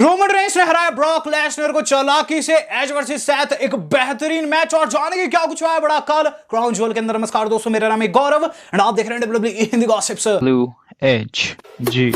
Roman Reigns ने हराया Brock Lesnar को चालाकी से एज वर्सेस सेथ, एक बेहतरीन मैच। और जानेंगे क्या कुछ हुआ है बड़ा कल क्राउन ज्वेल के अंदर। नमस्कार दोस्तों, मेरा नाम है गौरव एंड आप देख रहे हैं WWE Hindi gossips. Blue edge जी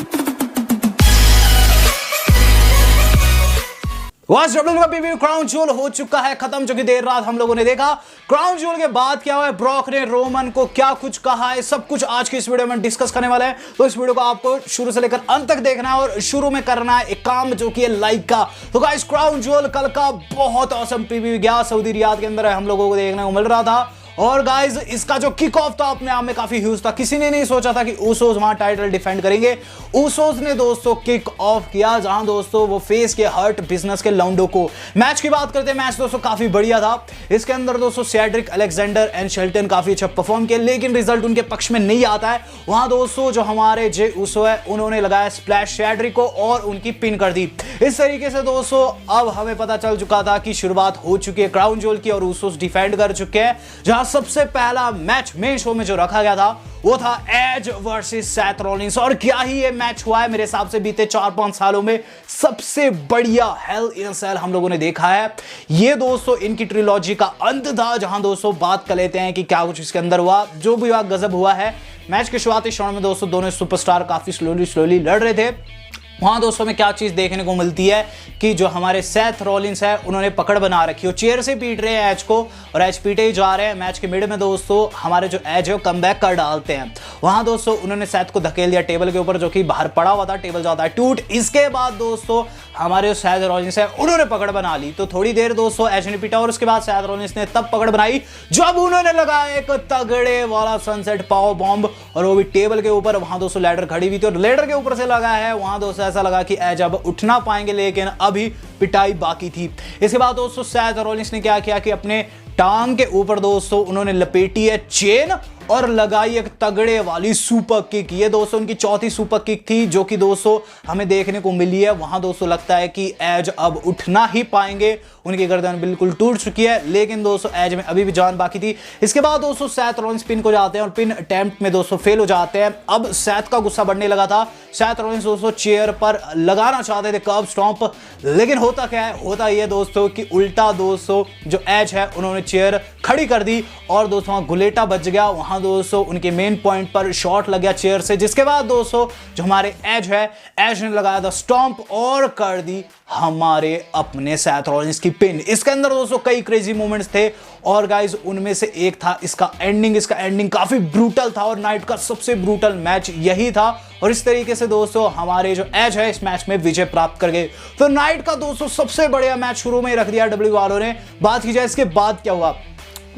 डब्ल्यूडब्ल्यूई क्राउन ज्वेल हो चुका है खत्म, जो कि देर रात हम लोगों ने देखा। क्राउन ज्वेल के बाद क्या हुआ है, ब्रॉक ने रोमन को क्या कुछ कहा है, सब कुछ आज की इस वीडियो में डिस्कस करने वाले हैं। तो इस वीडियो को आपको शुरू से लेकर अंत तक देखना है और शुरू में करना है एक काम, जो कि है लाइक का। तो गाइस, क्राउन ज्वेल कल का बहुत औसम पीवी गया, सऊदी रियाद के अंदर हम लोगों को देखने को मिल रहा था। और गाइज, इसका जो किक ऑफ था अपने आप में काफी ह्यूज था। किसी ने नहीं सोचा था कि ऊसोस वहां टाइटल डिफेंड करेंगे। ऊसोस ने दोस्तों किक ऑफ किया, जहां दोस्तों वो फेस के हर्ट बिजनेस के लाउंडो को। मैच की बात करते हैं, मैच दोस्तों काफी बढ़िया था। इसके अंदर दोस्तों सेड्रिक अलेक्जेंडर एंड शेल्टन काफी अच्छा परफॉर्म किया, लेकिन रिजल्ट उनके पक्ष में नहीं आता है। वहां दोस्तों जो हमारे जे ऊसो है, उन्होंने लगाया स्प्लैश शेड्रिक को और उनकी पिन कर दी। इस तरीके से दोस्तों अब हमें पता चल चुका था कि शुरुआत हो चुकी है क्राउन ज्वेल की और ऊसोस डिफेंड कर चुके हैं। जहां सबसे पहला मैच मेन शो में जो रखा गया था वो था एज वर्सेस सेथ रॉलिंस। और क्या ही ये मैच हुआ है, मेरे हिसाब से बीते 4-5 सालों में सबसे बढ़िया हेल इन सेल हम लोगों ने देखा है। ये दोस्तों इनकी ट्रिलॉजी का अंत था, जहां दोस्तों बात कर लेते हैं कि क्या कुछ इसके अंदर हुआ। जो भी हुआ गजब हुआ है। मैच के शुरुआती क्षण में दोस्तों दोनों सुपरस्टार काफी स्लोली लड़ रहे थे। वहां दोस्तों में क्या चीज देखने को मिलती है कि जो हमारे सेथ रॉलिंस है, उन्होंने पकड़ बना रखी है, चेयर से पीट रहे हैं एज को, और एज पीटे ही जा रहे हैं। मैच के मिड में दोस्तों हमारे जो एज है वो कमबैक कर डालते हैं। वहां दोस्तों उन्होंने सेथ को धकेल दिया टेबल के ऊपर, जो कि बाहर पड़ा हुआ था। टेबल जाता है टूट। इसके बाद दोस्तों हमारे सेथ रॉलिंस है, उन्होंने पकड़ बना ली। तो थोड़ी देर दोस्तों एज ने पीटा और उसके बाद सेथ रॉलिंस ने तब पकड़ बनाई जब उन्होंने लगाया एक तगड़े वाला सनसेट पावर बॉम्ब, और वो भी टेबल के ऊपर। वहां दोस्तों लैडर खड़ी हुई थी और लैडर के ऊपर से लगा है। वहां दोस्तों ऐसा लगा कि एज अब उठना पाएंगे, लेकिन अभी पिटाई बाकी थी। इसके बाद दोस्तों सेथ रॉलिंस ने क्या किया कि अपने टांग के ऊपर दोस्तों उन्होंने लपेटी है चेन और लगाई एक तगड़े वाली सुपर किक। ये दोस्तों उनकी चौथी सुपर किक थी, जो कि दोस्तों हमें देखने को मिली है। वहां दोस्तों लगता है कि एज अब उठना ही पाएंगे। उनकी गर्दन बिल्कुल टूट चुकी है, लेकिन दोस्तों एज में अभी भी जान बाकी थी। इसके बाद दोस्तों सेथ रॉलिंस पिन को जाते हैं और पिन अटेम्प्ट में दोस्तों फेल हो जाते हैं। अब सेथ का गुस्सा बढ़ने लगा था। सेथ रॉलिंस दोस्तों चेयर पर लगाना चाहते थे कर्ब स्टॉम्प, लेकिन होता क्या है, होता यह दोस्तों कि उल्टा दोस्तों जो एज है उन्होंने चेयर खड़ी कर दी और दोस्तों वहां गुलेटा बच गया। वहां दोस्तों उनके मेन पॉइंट पर शॉट लग गया चेयर से, जिसके बाद दोस्तों जो हमारे एज है, एज ने लगाया था स्टॉम्प और कर दी हमारे अपने सेथ रॉलिंस की पिन। इसके अंदर दोस्तों कई क्रेजी मोमेंट्स थे और गाइज उनमें से एक था इसका एंडिंग काफी ब्रूटल था और नाइट का सबसे ब्रूटल मैच यही था। और इस तरीके से दोस्तों हमारे जो एज है इस मैच में विजय प्राप्त कर गए। तो नाइट का दोस्तों सबसे बढ़िया मैच शुरू में ही रख दिया डब्ल्यू वालों ने। बात की जाए इसके बाद क्या हुआ,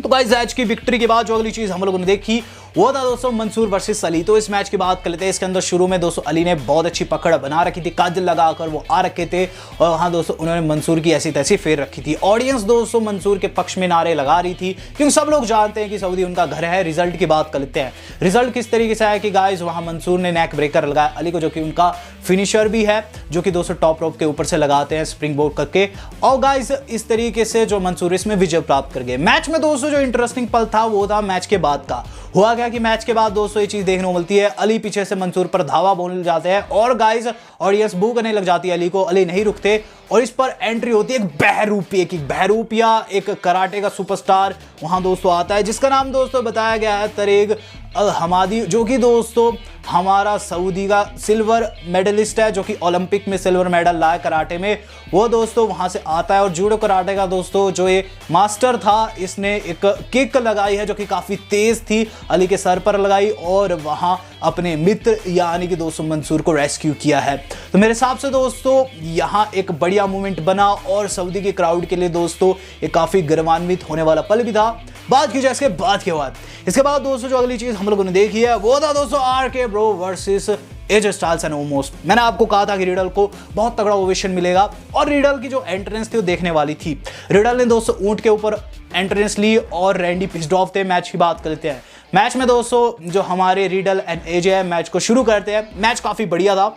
तो गाइस एज की विक्ट्री के बाद जो अगली चीज हम लोगों ने देखी वो था दोस्तों मंसूर वर्सेस अली। तो इस मैच की बात कर लेते हैं। इसके अंदर शुरू में दोस्तों अली ने बहुत अच्छी पकड़ बना रखी थी, काजल लगाकर वो आ रखे थे और वहां दोस्तों उन्होंने मंसूर की ऐसी तैसी फेर रखी थी। ऑडियंस दोस्तों मंसूर के पक्ष में नारे लगा रही थी, क्योंकि सब लोग जानते हैं कि सऊदी उनका घर है। रिजल्ट की बात कर लेते हैं। रिजल्ट किस तरीके से आया कि गाइस वहां मंसूर ने नेक ब्रेकर लगाया अली को, जो कि उनका फिनिशर भी है, जो कि दोस्तों टॉप रोप के ऊपर से लगाते हैं स्प्रिंग बोर्ड करके। और गाइस इस तरीके से जो मंसूर इसमें विजय प्राप्त कर गए। मैच में दोस्तों जो इंटरेस्टिंग पल था वो था मैच के बाद का। हुआ क्या कि मैच के बाद दोस्तों ये चीज देखने को मिलती है, अली पीछे से मंसूर पर धावा बोलने जाते हैं और गाइस ऑडियंस बू करने लग जाती है अली को। अली नहीं रुकते और इस पर एंट्री होती है एक बहरूपिया, एक कराटे का सुपरस्टार वहां दोस्तों आता है, जिसका नाम दोस्तों बताया गया है तरीक अल हमादी, जो कि दोस्तों हमारा सऊदी का सिल्वर मेडलिस्ट है, जो कि ओलंपिक में सिल्वर मेडल लाया कराटे में। वो दोस्तों वहां से आता है और जूडो कराटे का दोस्तों जो ये मास्टर था, इसने एक किक लगाई है जो कि काफी तेज थी, अली के सर पर लगाई और वहां अपने मित्र यानी कि दोस्तों मंसूर को रेस्क्यू किया है। तो मेरे हिसाब से दोस्तों यहां एक बढ़िया मूवमेंट बना और सऊदी के क्राउड के लिए दोस्तों एक काफी गर्वान्वित होने वाला पल भी था। बात की जाए इसके बाद क्या हुआ, इसके बाद दोस्तों जो अगली चीज हम लोगों ने देखी है वो था दोस्तों RK Bro versus as styles and Omos. मैंने आपको कहा था कि रिडल को बहुत तगड़ा ओवेशन मिलेगा और रिडल की जो एंट्रेंस थी वो देखने वाली थी। रिडल ने दोस्तों ऊंट के ऊपर एंट्रेंस ली और रैंडी पिस्ड ऑफ थे। मैच की बात करते हैं। मैच में दोस्तों जो हमारे रिडल एंड एज है मैच को शुरू करते हैं। मैच काफी बढ़िया था।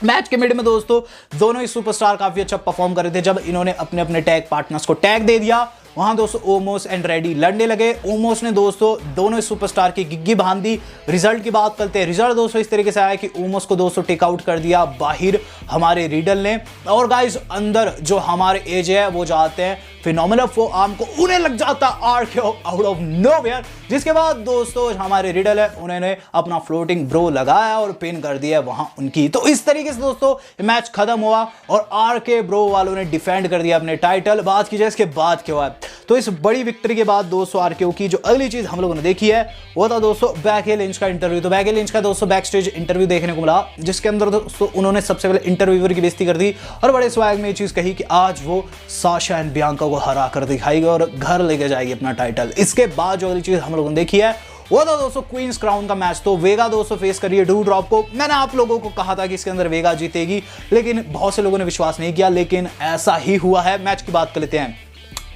मैच के मिड में दोस्तों दोनों ही सुपरस्टार काफी अच्छा परफॉर्म कर रहे थे। जब इन्होंने अपने अपने टैग पार्टनर्स को टैग दे दिया वहां दोस्तों ओमोस एंड रेडी लड़ने लगे। ओमोस ने दोस्तों दोनों सुपरस्टार की गिग्गी बांध दी। रिजल्ट की बात करते हैं। रिजल्ट दोस्तों इस तरीके से आया कि ओमोस को दोस्तों टेक आउट कर दिया बाहर हमारे रिडल ने। और गाइस अंदर जो हमारे एज है वो जाते हैं फिनोमिनल फो आर्म को, उन्हें लग जाता आरकेओ आउट ऑफ नोवेयर। जिसके बाद दोस्तों हमारे रिडल है उन्होंने अपना फ्लोटिंग ब्रो लगाया और पिन कर दिया वहां उनकी। तो इस तरीके से दोस्तों मैच खत्म हुआ और आरके ब्रो वालों ने डिफेंड कर दिया अपने टाइटल। बात की जाए इसके बाद क्या हुआ, तो इस बड़ी विक्ट्री के बाद दोस्तों आरकेओ की जो अगली चीज हम लोगों ने देखी है वो था दोस्तों बैकी लिंच का इंटरव्यू। तो बैकी लिंच का दोस्तों बैक स्टेज इंटरव्यू देखने को मिला, जिसके अंदर दोस्तों उन्होंने सबसे पहले इंटरव्यूअर की बेइज्जती कर दी और बड़े स्वैग में ये चीज कही कि आज वो साशा एंड बियांका को हरा कर दिखाएगी और घर लेके जाएगी अपना टाइटल। इसके बाद जो अगली चीज हम लोगों ने देखी है वो था दोस्तों क्वींस क्राउन का मैच। तो वेगा दोस्तों फेस करिए डूड्रॉप को। मैंने आप लोगों को कहा था कि इसके अंदर वेगा जीतेगी, लेकिन बहुत से लोगों ने विश्वास नहीं किया, लेकिन ऐसा ही हुआ है। मैच की बात कर लेते हैं।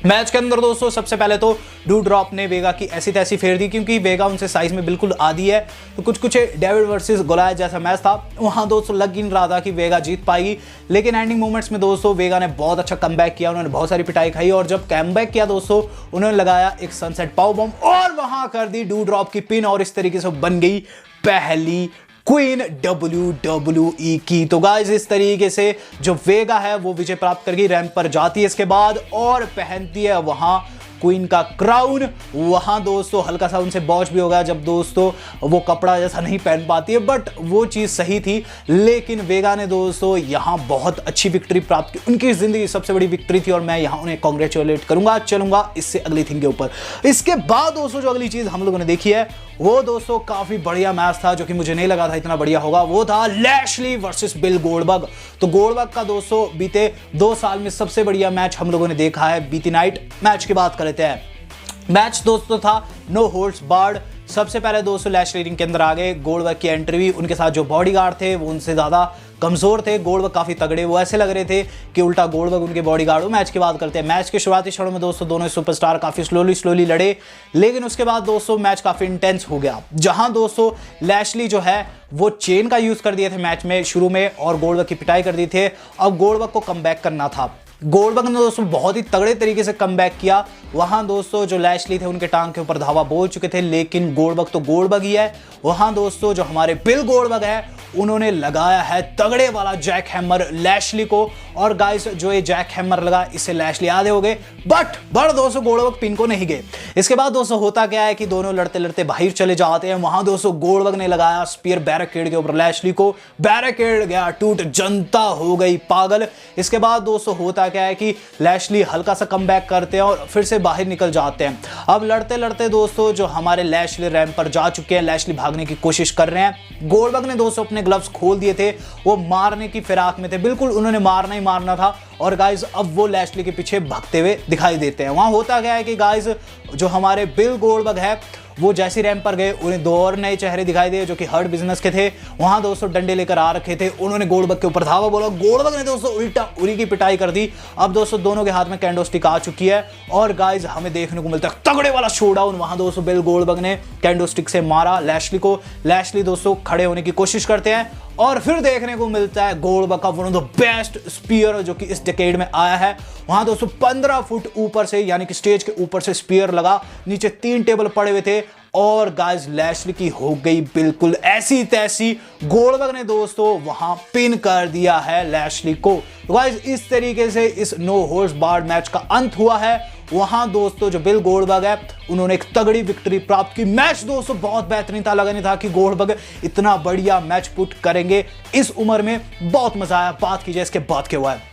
मैच के अंदर दोस्तों सबसे पहले तो डूड्रॉप ने वेगा की ऐसी तैसी फेर दी, क्योंकि वेगा उनसे साइज में बिल्कुल आधी है। तो कुछ डेविड वर्सेस गोलायत जैसा मैच था, वहां दोस्तों लग ही नहीं रहा था कि वेगा जीत पाएगी। लेकिन एंडिंग मोमेंट्स में दोस्तों वेगा ने बहुत अच्छा कमबैक किया, उन्होंने बहुत सारी पिटाई खाई और जब कमबैक किया दोस्तों उन्होंने लगाया एक सनसेट पावर बॉम्ब और वहां कर दी डूड्रॉप की पिन और इस तरीके से बन गई पहली क्वीन WWE की। तो गाइस इस तरीके से जो वेगा है वो विजय प्राप्त करके रैंप पर जाती है इसके बाद और पहनती है वहां क्वीन का क्राउन। वहां दोस्तों हल्का सा उनसे बॉच भी होगा जब दोस्तों वो कपड़ा जैसा नहीं पहन पाती है, बट वो चीज सही थी। लेकिन वेगा ने दोस्तों यहां बहुत अच्छी विक्ट्री प्राप्त की, उनकी जिंदगी सबसे बड़ी विक्ट्री थी और मैं यहां उन्हें कॉन्ग्रेचुलेट करूंगा। चलूंगा इससे अगली थिंग के ऊपर। इसके बाद दोस्तों जो अगली चीज हम लोगों ने देखी है वो दोस्तों काफी बढ़िया मैच था, जो कि मुझे नहीं लगा था इतना बढ़िया होगा। वो था लैशली वर्सेस बिल गोल्डबर्ग। तो गोल्डबर्ग का दोस्तों बीते 2 साल में सबसे बढ़िया मैच हम लोगों ने देखा है बीती नाइट। मैच की बात कर लेते हैं। मैच दोस्तों था नो होल्ड्स बार्ड। सबसे पहले दोस्तों लैशली रिंग के अंदर आ गए। गोल्डबर्ग की एंट्री, उनके साथ जो बॉडीगार्ड थे वो उनसे ज्यादा कमजोर थे। गोल्डबर्ग काफी तगड़े, वो ऐसे लग रहे थे कि उल्टा गोल्डबर्ग उनके बॉडीगार्ड हो। मैच की बात करते हैं। मैच के शुरुआती क्षणों में दोस्तों दोनों सुपरस्टार काफी स्लोली लड़े, लेकिन उसके बाद दोस्तों मैच काफी इंटेंस हो गया, जहां दोस्तों लैशली जो है वो चेन का यूज कर दिए थे मैच में शुरू में और गोल्डबर्ग की पिटाई कर दी थे। अब गोल्डबर्ग को कमबैक करना था। गोल्डबर्ग ने दोस्तों बहुत ही तगड़े तरीके से कमबैक किया। वहां दोस्तों जो लैशली थे उनके टांग के ऊपर धावा बोल चुके थे, लेकिन गोल्डबर्ग तो गोल्डबर्ग ही है। वहां दोस्तों जो हमारे बिल गोल्डबर्ग है उन्होंने लगाया है तगड़े वाला जैक हैमर लैशली को। और गाइस जो ये जैक हैमर लगा इससे लैशली आधे हो गए, बट दोस्तों गोल्डबर्ग पिन को नहीं गए। इसके बाद दोस्तों होता क्या है कि दोनों लड़ते लड़ते बाहर चले जाते हैं। वहां दोस्तों गोल्डबर्ग ने लगाया स्पीयर बैरिकेड के ऊपर लैशली को, बैरिकेड गया टूट, जनता हो गई पागल। इसके बाद दोस्तों होता क्या है कि लैशली हल्का सा कमबैक करते हैं और फिर से बाहर निकल जाते हैं। अब लड़ते लड़ते दोस्तों जो हमारे लैशली रैंप पर जा चुके हैं, लैशली भागने की कोशिश कर रहे हैं। गोल्डबर्ग ने दोस्तों अपने ग्लव्स खोल दिए थे, वो मारने की फिराक में थे, बिल्कुल उन्होंने मारना ही मारना था। और गाइस अब वो लैशली के पीछे भागते हुए दिखाई देते हैं। वहां होता क्या है कि गाइस जो हमारे बिल गोल्डबर्ग है वो जैसे रैंप पर गए उन्हें 2 और नए चेहरे दिखाई दिए जो कि हर्ट बिजनेस के थे। वहां दोस्तों डंडे लेकर आ रखे थे, उन्होंने गोल्डबर्ग के ऊपर धावा बोला। गोल्डबर्ग ने दोस्तों उल्टा उरी की पिटाई कर दी। अब दोस्तों दोनों के हाथ में कैंडो स्टिक आ चुकी है और गाइस हमें देखने को मिलता है तगड़े वाला शोडाउन। वहां दोस्तों बिल गोल्डबर्ग ने कैंडो स्टिक से मारा लैशली को। लैशली दोस्तों खड़े होने की कोशिश करते हैं और फिर देखने को मिलता है गोल्डबर्ग का one of the best spear जो कि इस डेकेड में आया है। वहां दोस्तों 15 फुट ऊपर से यानी कि स्टेज के ऊपर से स्पीयर लगा, नीचे 3 टेबल पड़े हुए थे और गाइस लैशली की हो गई बिल्कुल ऐसी तैसी। गोल्डबर्ग ने दोस्तों वहां पिन कर दिया है लैशली को। तो गाइस इस तरीके से इस नो होल्ड्स बार्ड मैच का अंत हुआ है। वहां दोस्तों जो बिल गोल्डबर्ग है उन्होंने एक तगड़ी विक्ट्री प्राप्त की। मैच दोस्तों बहुत बेहतरीन था, लगा नहीं था कि गोल्डबर्ग इतना बढ़िया मैच पुट करेंगे इस उम्र में। बहुत मजा आया। बात कीजिए इसके बाद क्या हुआ है।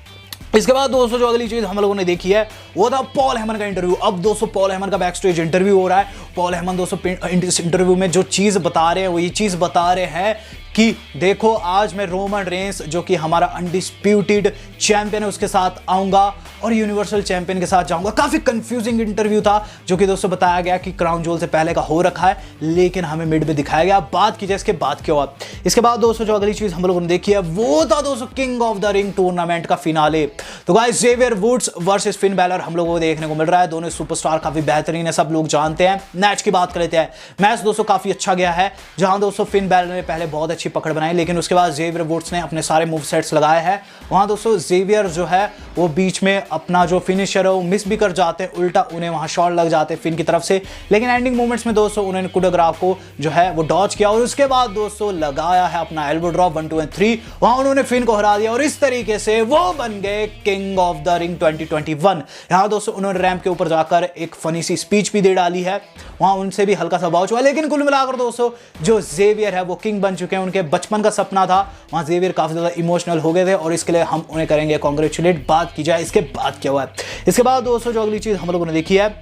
इसके बाद दोस्तों जो अगली चीज हम लोगों ने देखी है वो था पॉल हेमन का इंटरव्यू। अब दोस्तों पॉल हेमन का बैक स्टेज इंटरव्यू हो रहा है। पॉल हेमन दोस्तों इस इंटरव्यू में जो चीज बता रहे हैं वो ये चीज बता रहे हैं कि देखो आज मैं रोमन रेंस जो कि हमारा अनडिस्प्यूटेड चैंपियन है उसके साथ आऊंगा और यूनिवर्सल चैंपियन के साथ जाऊंगा। काफी कंफ्यूजिंग इंटरव्यू था जो कि दोस्तों बताया गया कि क्राउन ज्वेल से पहले का हो रखा है, लेकिन हमें मिड में दिखाया गया। बात की जाए इसके बाद क्या हुआ। इसके बाद दोस्तों जो अगली चीज हम लोगों ने देखी है वो था दोस्तों king of the ring tournament का फिनाले। तो guys Xavier Woods versus Finn Balor हम लोगों को देखने को मिल रहा है। दोनों सुपरस्टार काफी बेहतरीन है, सब लोग जानते हैं। मैच की बात कर लेते हैं। मैच दोस्तों काफी अच्छा गया है, जहां दोस्तों फिन बैलर ने पहले बहुत अच्छी अच्छी पकड़ बनाई, लेकिन उसके बाद जेवियर वुड्स ने अपने सारे मूव सेट्स लगाए हैं। वहाँ दोस्तों जेवियर जो है वो बीच में अपना जो फिनिशर है वो मिस भी कर जाते हैं, उल्टा उन्हें वहाँ शॉट लग जाते हैं फिन की तरफ से, लेकिन एंडिंग मोमेंट्स में दोस्तों उन्होंने कुड ग्राफ को जो है वो डॉज किया और उसके बाद दोस्तों लगाया है अपना एल्बो ड्रॉप 1 2 और 3, वहाँ उन्होंने फिन को हरा दिया और इस तरीके से वो बन गए किंग ऑफ द रिंग 2021। यहाँ दोस्तों उन्होंने रैंप के ऊपर जाकर एक फनी सी स्पीच भी दे डाली है, वहाँ उनसे भी हल्का सा बाउच हुआ, लेकिन कुल मिलाकर दोस्तों जो जेवियर है वो किंग बन चुके हैं, उनके बचपन का सपना था, वहाँ जेवियर काफी ज्यादा इमोशनल हो गए थे और इसके लिए हम उन्हें करेंगे कॉन्ग्रेचुलेट। बात की जाए इसके बाद क्या हुआ है, इसके बाद दोस्तों जो अगली चीज हम लोगों ने देखी है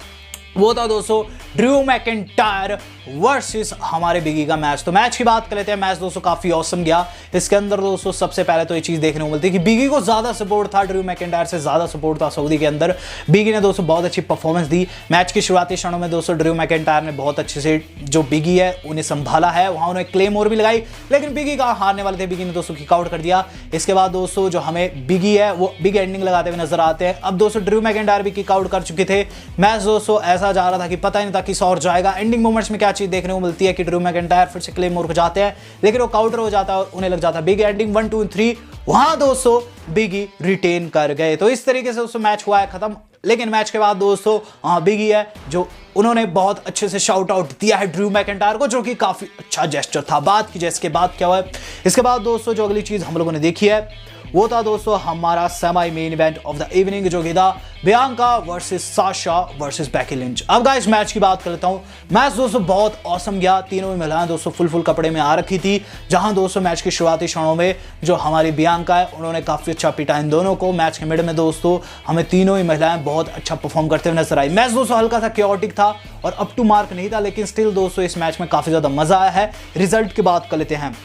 वो था दोस्तों ड्रू मैकिंटायर वर्सेस हमारे बिगी का मैच। तो मैच की बात कर लेते हैं। मैच दोस्तों काफी औसम गया। इसके अंदर दोस्तों सबसे पहले तो ये चीज देखने को मिलती है कि बिगी को ज्यादा सपोर्ट था, ड्रू मैकिंटायर से ज्यादा सपोर्ट था सऊदी के अंदर। बिगी ने दोस्तों बहुत अच्छी परफॉर्मेंस दी। मैच के शुरुआती क्षणों में दोस्तों ड्रू मैकिंटायर ने बहुत अच्छे से जो बिगी है उन्हें संभाला है, वहां उन्हें क्लेम और भी लगाई, लेकिन बिगी का हारने वाले थे, बिगी ने दोस्तों किक आउट कर दिया। इसके बाद दोस्तों जो हमें बिगी है वो बिग एंडिंग लगाते हुए नजर आते हैं। अब दोस्तों ड्रू मैकिंटायर भी किक आउट कर चुके थे। मैच दोस्तों ऐसा जा रहा था कि पता नहीं था किस और जाएगा। एंडिंग मोमेंट्स में क्या चीज देखने को मिलती है कि ड्रू मैकिंटायर फिर से क्लेम मोर को जाते हैं, लेकिन वो काउंटर हो जाता है और उन्हें लग जाता है बिग एंडिंग 1 2 3। वहां दोस्तों बिगी रिटेन कर गए। तो इस तरीके से दोस्तों मैच हुआ है खत्म। लेकिन मैच के बाद दोस्तों बिगी है जो उन्होंने बहुत अच्छे से शाउट आउट दिया है ड्रू मैकिंटायर को, जो कि काफी अच्छा जेस्चर था। बात की जाए इसके बाद क्या हुआ है, इसके बाद दोस्तों जो अगली चीज हम लोगों ने देखी है वो था दोस्तों हमारा semi main event of the evening, जो कि था Bianca versus Sasha versus Becky Lynch. अब गाइस मैच की बात कर लेता हूं। मैच दोस्तों बहुत औसम गया। तीनों ही महिलाएं दोस्तों फुल कपड़े में आ रखी थी। जहां दोस्तों मैच के शुरुआती क्षणों में जो हमारी बियांका है उन्होंने काफी अच्छा पिटा इन दोनों को। मैच के मिड में दोस्तों हमें तीनों ही महिलाएं बहुत अच्छा परफॉर्म करते हुए नजर आई। मैच दोस्तों हल्का सा क्योटिक था और अप टू मार्क नहीं था, लेकिन स्टिल दोस्तों इस मैच में काफी ज्यादा मजा आया है। रिजल्ट की बात कर लेते हैं।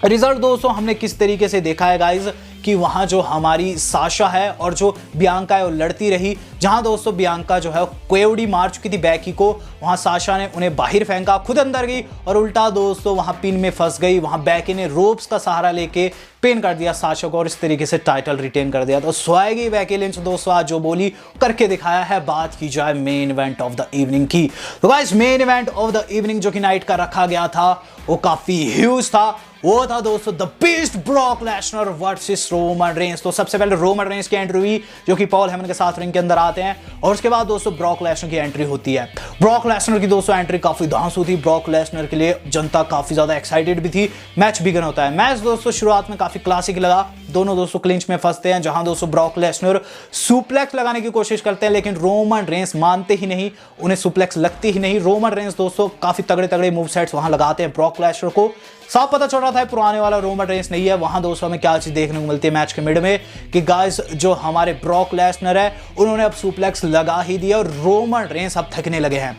रिजल्ट दोस्तों हमने किस तरीके से देखा है गाइज कि वहां जो हमारी साशा है और जो बियांका है वो लड़ती रही। जहां दोस्तों बियांका जो है क्वेवडी मार चुकी थी बैकी को, वहां साशा ने उन्हें बाहर फेंका, खुद अंदर गई और उल्टा दोस्तों वहां पिन में फंस गई। वहां बैकी ने रोप्स का सहारा लेके पिन कर दिया साशा को और इस तरीके से टाइटल रिटेन कर दिया। तो स्वाएगी बैकी लिंच दोस्तों आज जो बोली करके दिखाया है। बात की जाए main event of the evening की, तो guys main event of the evening जो कि नाइट का रखा गया था वो काफी ह्यूज था। वो था दोस्तों the beast Brock Lesnar versus Roman Reigns. तो सबसे पहले रोमन रेंस की एंट्री हुई जो कि पॉल हेमन के साथ रिंग के अंदर आते हैं और उसके बाद दोस्तों ब्रॉक लेसनर की एंट्री होती है। ब्रॉक लेसनर की दोस्तों एंट्री काफी धांसू थी। ब्रॉक लेसनर के लिए जनता काफी ज्यादा एक्साइटेड भी थी। मैच बिगन होता है। मैच दोस्तों शुरुआत में काफी क्लासिक लगा। दोनों दोस्तों क्लिंच में फंसते हैं, जहां दोस्तों ब्रॉक लेसनर सुप्लेक्स लगाने की कोशिश करते हैं, लेकिन रोमन रेंस मानते ही नहीं, उन्हें सुप्लेक्स लगती ही नहीं। रोमन रेंस दोस्तों काफी तगड़े मूव सेट्स वहां लगाते हैं ब्रॉक लेसनर को। साफ पता चल रहा था पुराने वाला रोमन रेंस नहीं है। वहां दोस्तों हमें क्या चीज देखने को मिलती है मैच के मिड में कि गाइस जो हमारे ब्रॉक लेसनर है उन्होंने अब सुप्लेक्स लगा ही दिया और रोमन रेंस अब थकने लगे हैं।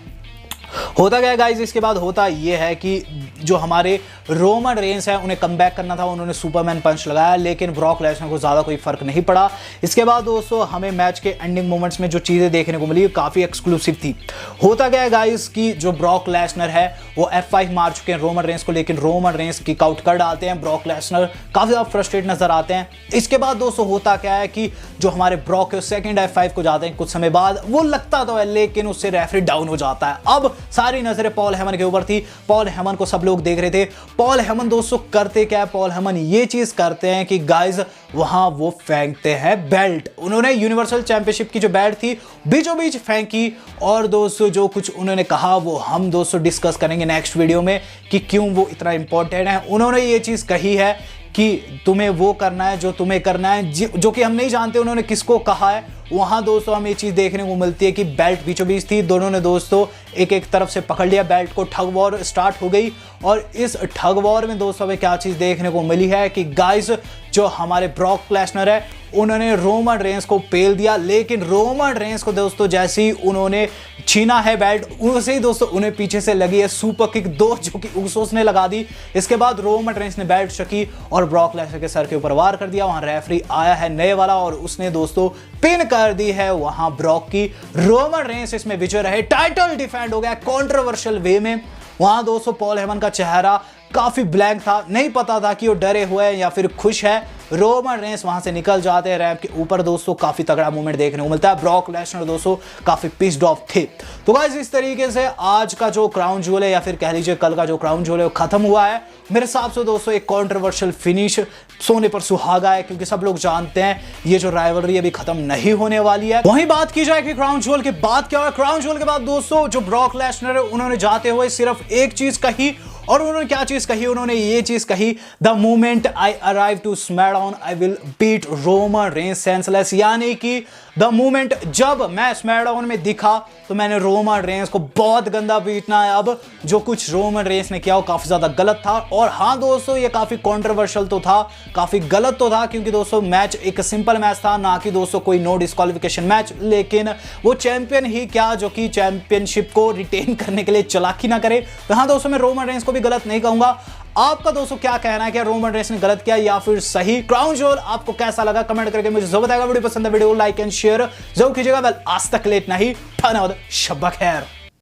होता क्या गाइस, इसके बाद होता यह है कि जो हमारे रोमन रेंस है उन्हें कमबैक करना था, उन्होंने सुपरमैन पंच लगाया, लेकिन ब्रॉक लेसनर को ज्यादा कोई फर्क नहीं पड़ा। इसके बाद दोस्तों हमें मैच के एंडिंग मोमेंट्स में जो चीजें देखने को मिली काफी एक्सक्लूसिव थी। होता क्या है गाइस कि जो ब्रॉक लेसनर है वो F5 मार चुके हैं रोमन रेंस को, लेकिन रोमन रेंस किक आउट कर डालते हैं। ब्रॉक लेसनर काफी ज्यादा फ्रस्ट्रेट नजर आते हैं। इसके बाद दोस्तों होता क्या है कि जो हमारे ब्रॉक है सेकंड F5 को जाते हैं कुछ समय बाद, वो लगता तो है लेकिन उससे रेफरी डाउन हो जाता है। अब सारी नजरें पॉल हेमन के ऊपर थी। पॉल हेमन को सब लोग देख रहे थे। पॉल हेमन दोस्तों करते क्या है, पॉल हेमन ये चीज करते हैं कि गाइस वहां वो फेंकते हैं बेल्ट। उन्होंने यूनिवर्सल चैंपियनशिप की जो बेल्ट थी बीचों बीच फेंकी और दोस्तों जो कुछ उन्होंने कहा वो हम दोस्तों डिस्कस करेंगे नेक्स्ट वीडियो में कि क्यों वो इतना इंपॉर्टेंट है। उन्होंने ये चीज कही है कि तुम्हें वो करना है जो तुम्हें करना है, जो कि हम नहीं जानते उन्होंने किसको कहा है। वहां दोस्तों हमें ये चीज देखने को मिलती है कि बेल्ट बीचों बीच थी, दोनों ने दोस्तों एक तरफ से पकड़ लिया बेल्ट को, ठग वॉर स्टार्ट हो गई। और इस ठग वॉर में दोस्तों हमें क्या चीज देखने को मिली है कि गाइस जो हमारे ब्रॉक लेसनर है उन्होंने रोमन रेंस को पेल दिया, लेकिन रोमन रेंस को दोस्तों जैसे ही उन्होंने छीना है बेल्ट उसे ही दोस्तों उन्हें पीछे से लगी है सुपर किक 2 जो कि उसोस ने लगा दी। इसके बाद रोमन रेंस ने बेल्ट चकी और ब्रॉक लेसनर के सर के ऊपर वार कर दिया। वहां रेफरी आया है नए वाला और उसने दोस्तों पिन कर दी है वहां ब्रॉक की। रोमन रेंस इसमें विजय रहे, टाइटल डिफेंड हो गया कंट्रोवर्शियल वे में। वहां दोस्तों पॉल हेमन का चेहरा काफी ब्लैंक था, नहीं पता था कि वो डरे हुए हैं या फिर खुश है। रोमन रेंस वहां से निकल जाते हैं रैंप के ऊपर दोस्तों, काफी तगड़ा मूवमेंट देखने को मिलता है। ब्रॉक लेसनर दोस्तों काफी पिस्ड ऑफ थे। तो गाइस इस तरीके से आज का जो क्राउन ज्वेल है या फिर कह लीजिए कल का जो क्राउन ज्वेल है वो खत्म हुआ है। मेरे हिसाब से दोस्तों एक कंट्रोवर्शियल फिनिश, सोने पर सुहागा है, क्योंकि सब लोग जानते हैं ये जो राइवलरी अभी खत्म नहीं होने वाली है। वहीं बात की जाए कि क्राउन ज्वेल के बाद क्या हुआ। क्राउन ज्वेल के बाद दोस्तों जो ब्रॉक लेसनर है उन्होंने जाते हुए सिर्फ एक चीज कही, और उन्होंने क्या चीज कही, उन्होंने ये चीज कही, the moment I arrive to SmackDown I will beat Roman Reigns senseless. यानी कि द मोमेंट जब मैं स्मैकडाउन में दिखा तो मैंने रोमन रेंस को बहुत गंदा पीटना है। अब जो कुछ रोमन रेंस ने किया वो काफी ज्यादा गलत था। और हाँ दोस्तों ये काफी कंट्रोवर्शियल तो था, काफी गलत तो था, क्योंकि दोस्तों मैच एक सिंपल मैच था, ना कि दोस्तों कोई नो डिस्क्वालिफिकेशन मैच। लेकिन वो चैंपियन ही क्या जो कि चैंपियनशिप को रिटेन करने के लिए चालाकी ना करे। तो हाँ दोस्तों मैं रोमन रेंस को भी गलत नहीं कहूंगा। आपका दोस्तों क्या कहना है, क्या रोमन रेंस ने गलत किया या फिर सही? क्राउन ज्वेल आपको कैसा लगा कमेंट करके मुझे जरूर बताएगा। वीडियो पसंद है वीडियो लाइक एंड शेयर जरूर कीजिएगा। वेल आज तक लेट नहीं, धन्यवाद, शब्बा खैर।